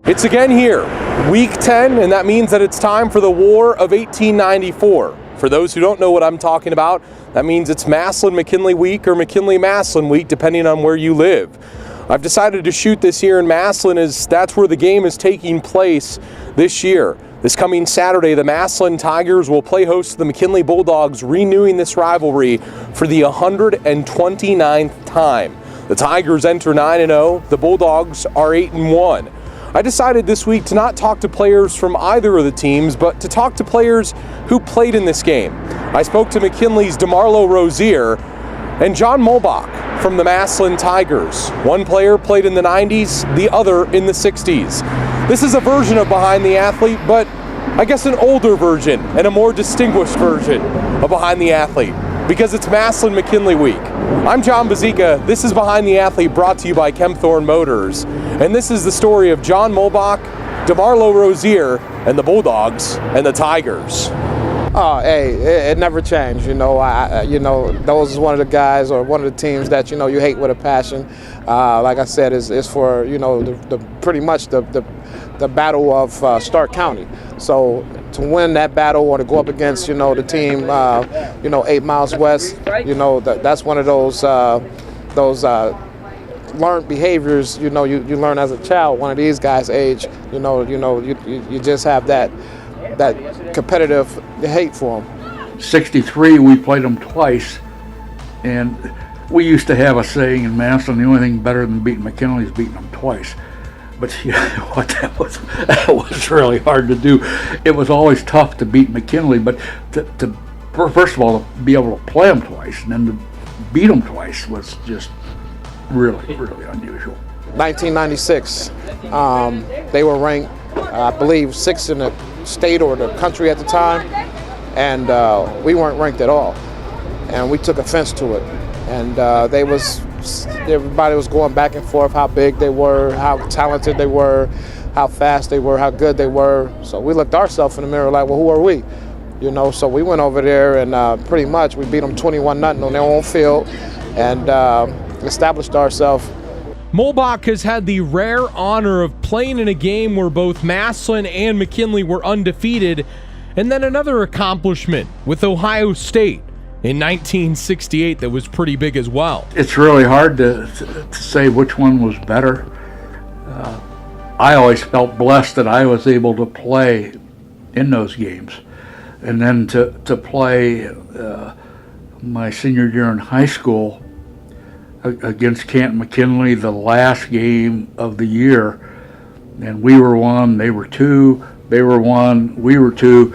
It's again here, week 10, and that means that it's time for the War of 1894. For those who don't know what I'm talking about, that means it's Massillon McKinley week or McKinley Massillon week, depending on where you live. I've decided to shoot this here in Massillon as that's where the game is taking place this year. This coming Saturday, the Massillon Tigers will play host to the McKinley Bulldogs, renewing this rivalry for the 129th time. The Tigers enter 9-0, the Bulldogs are 8-1. I decided this week to not talk to players from either of the teams, but to talk to players who played in this game. I spoke to McKinley's DeMarlo Rozier and Jon Bozeka from the Massillon Tigers. One player played in the 90s, the other in the 60s. This is a version of Behind the Athlete, but I guess an older version and a more distinguished version of Behind the Athlete, because it's Massillon McKinley week. I'm Jon Bozeka. This is Behind the Athlete, brought to you by Kempthorne Motors. And this is the story of Jon Bozeka, DeMarlo Rozier, and the Bulldogs and the Tigers. Oh, hey, it never changed. Those is one of the guys or one of the teams that you hate with a passion. Like I said, is for pretty much the battle of Stark County. So to win that battle or to go up against the team 8 miles west, that's one of those learned behaviors. You learn as a child. One of these guys' age, you just have that competitive hate for them. 63, we played them twice, and we used to have a saying in Massillon: the only thing better than beating McKinley is beating them twice. But that was really hard to do. It was always tough to beat McKinley, but to first of all, to be able to play them twice and then to beat them twice was just really, really unusual. 1996, they were ranked, I believe, 6th in the state or the country at the time, and we weren't ranked at all, and we took offense to it. And everybody was going back and forth how big they were, how talented they were, how fast they were, how good they were. So we looked ourselves in the mirror like, well, who are we? So we went over there and pretty much we beat them 21-0 on their own field and established ourselves. Bozeka has had the rare honor of playing in a game where both Massillon and McKinley were undefeated, and then another accomplishment with Ohio State in 1968 that was pretty big as well. It's really hard to say which one was better. I always felt blessed that I was able to play in those games, and then to play my senior year in high school against Canton McKinley, the last game of the year, and we were 1, they were 2, they were 1, we were 2.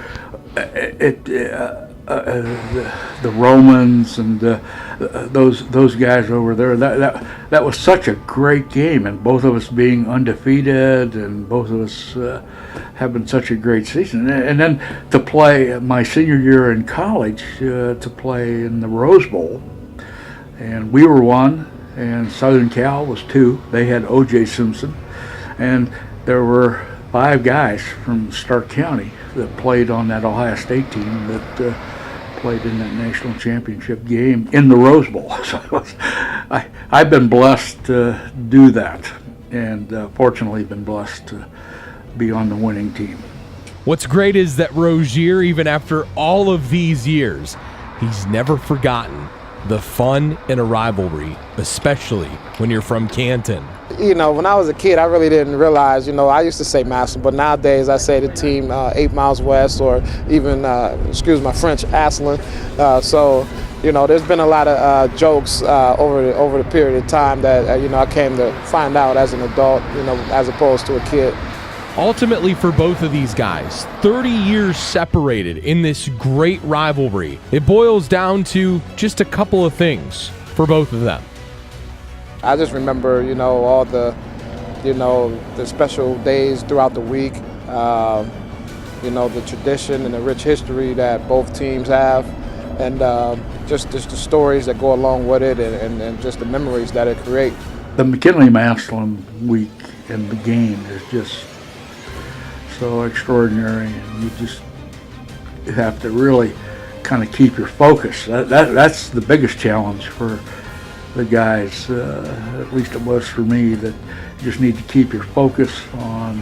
The Romans and those guys over there, that was such a great game, and both of us being undefeated and both of us having such a great season. And then to play my senior year in college, to play in the Rose Bowl, and we were 1 and Southern Cal was 2. They had O.J. Simpson, and there were 5 guys from Stark County that played on that Ohio State team that played in that national championship game in the Rose Bowl. So I've been blessed to do that, and fortunately been blessed to be on the winning team. What's great is that Rozier, even after all of these years, he's never forgotten the fun in a rivalry, especially when you're from Canton. When I was a kid, I really didn't realize, I used to say Massillon, but nowadays I say the team 8 miles west, or even, excuse my French, Massillon. So there's been a lot of jokes over the period of time that, I came to find out as an adult, as opposed to a kid. Ultimately, for both of these guys, 30 years separated in this great rivalry, it boils down to just a couple of things for both of them. I just remember, all the special days throughout the week, the tradition and the rich history that both teams have, and just the stories that go along with it, and just the memories that it creates. The McKinley Massillon week and the game is just so extraordinary, and you just have to really kind of keep your focus. That's the biggest challenge for the guys, at least it was for me, that just need to keep your focus on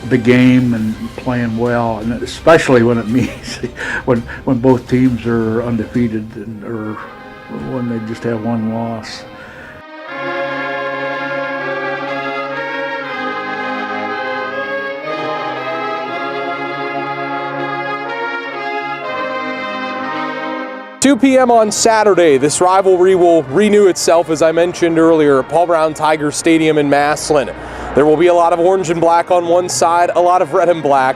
the game and playing well, and especially when it means when both teams are undefeated or when they just have one loss. 2 p.m. on Saturday, this rivalry will renew itself, as I mentioned earlier, at Paul Brown Tiger Stadium in Massillon. There will be a lot of orange and black on one side, a lot of red and black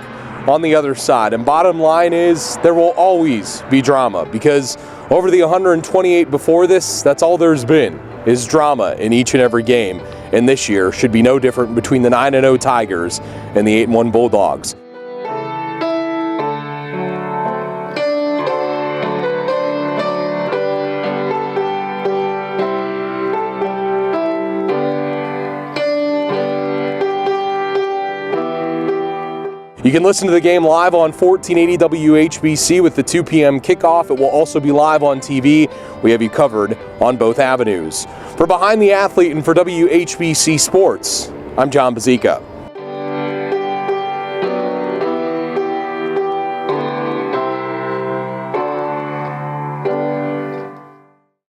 on the other side. And bottom line is, there will always be drama, because over the 128 before this, that's all there's been, is drama in each and every game. And this year should be no different between the 9-0 Tigers and the 8-1 Bulldogs. You can listen to the game live on 1480 WHBC with the 2 p.m. kickoff. It will also be live on TV. We have you covered on both avenues. For Behind the Athlete and for WHBC Sports, I'm Jon Bozeka.